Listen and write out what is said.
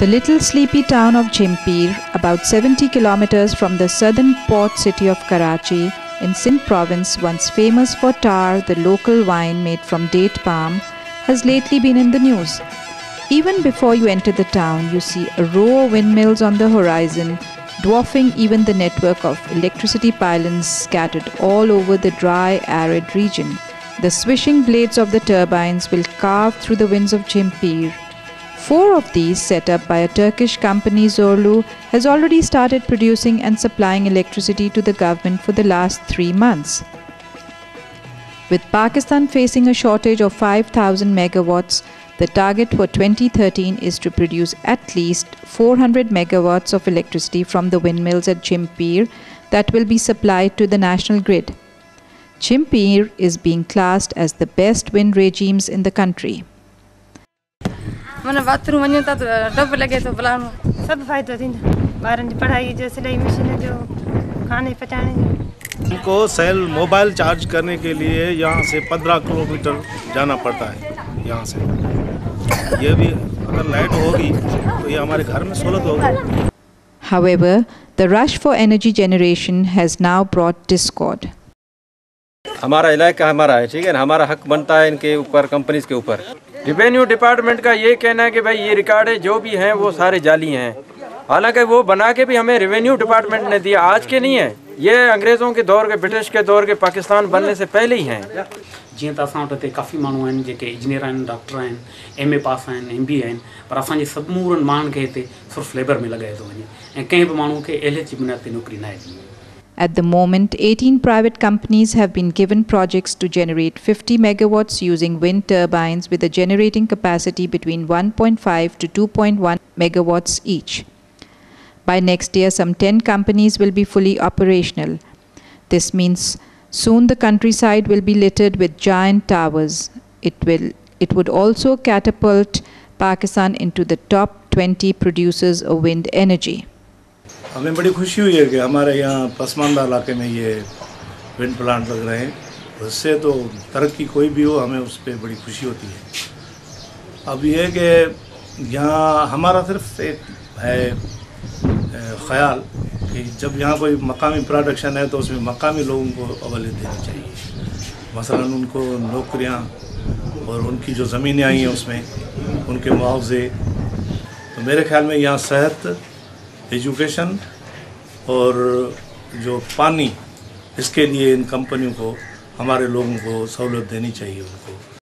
The little sleepy town of Jhimpir, about 70 kilometers from the southern port city of Karachi in Sindh province, once famous for tar, the local wine made from date palm, has lately been in the news. Even before you enter the town, you see a row of windmills on the horizon, dwarfing even the network of electricity pylons scattered all over the dry, arid region. The swishing blades of the turbines will carve through the winds of Jhimpir. 4 of these, set up by a Turkish company Zorlu, has already started producing and supplying electricity to the government for the last 3 months. With Pakistan facing a shortage of 5,000 megawatts, the target for 2013 is to produce at least 400 megawatts of electricity from the windmills at Jhimpir that will be supplied to the national grid. Jhimpir is being classed as the best wind regimes in the country. मैंने bathroom वञूं था तो dub लगे तो बुलानो सब फ़ाइदो थींदो ॿारनि जी पढ़ाई जो सिलाई मशीन जो खाने पचाने जो। उनको सेल मोबाइल चार्ज करने के लिए यहाँ से 15 किलोमीटर जाना पड़ता है यहाँ से। ये भी अगर लाइट होगी तो ये हमारे घर में सहूलत होगी। However, the rush for energy generation has now brought discord. हमारा इलाका हमारा है, ठीक है ना, हमारा हक बनता है इनके ऊपर, कंपनीज के ऊपर। रेवेन्यू डिपार्टमेंट का ये कहना है कि भाई ये रिकॉर्ड है जो भी हैं वो सारे जाली हैं, हालांकि वो बना के भी हमें रेवेन्यू डिपार्टमेंट ने दिया, आज के नहीं है, ये अंग्रेज़ों के दौर के, ब्रिटिश के दौर के, पाकिस्तान बनने से पहले ही हैं। जीअं त असां वटि काफ़ी माण्हू आहिनि जेके इंजीनियर आहिनि, डॉक्टर आहिनि, MA पास आहिनि, MBA आहिनि, पर असांजे समूरनि माण्हुनि खे हिते सिर्फ़ु लेबर में लॻाए थो वञे ऐं कंहिं बि माण्हू खे LH जी बुनियाद ते नौकरी न आहे। At the moment, 18 private companies have been given projects to generate 50 megawatts using wind turbines with a generating capacity between 1.5 to 2.1 megawatts each. By next year, some 10 companies will be fully operational. This means soon the countryside will be littered with giant towers. It would also catapult Pakistan into the top 20 producers of wind energy. हमें बड़ी खुशी हुई है कि हमारे यहाँ पसमानदा इलाके में ये विंड प्लांट लग रहे हैं। उससे तो तरक्की कोई भी हो, हमें उस पर बड़ी खुशी होती है। अब ये कि यहाँ हमारा सिर्फ एक है ख़याल कि जब यहाँ कोई मकामी प्रोडक्शन है तो उसमें मकामी लोगों को अवलियत देनी चाहिए। मसलन उनको नौकरियाँ और उनकी जो ज़मीनें आई हैं उसमें उनके मुआवजे। तो मेरे ख्याल में यहाँ सेहत, एजुकेशन और जो पानी, इसके लिए इन कंपनियों को, हमारे लोगों को सहूलत देनी चाहिए उनको।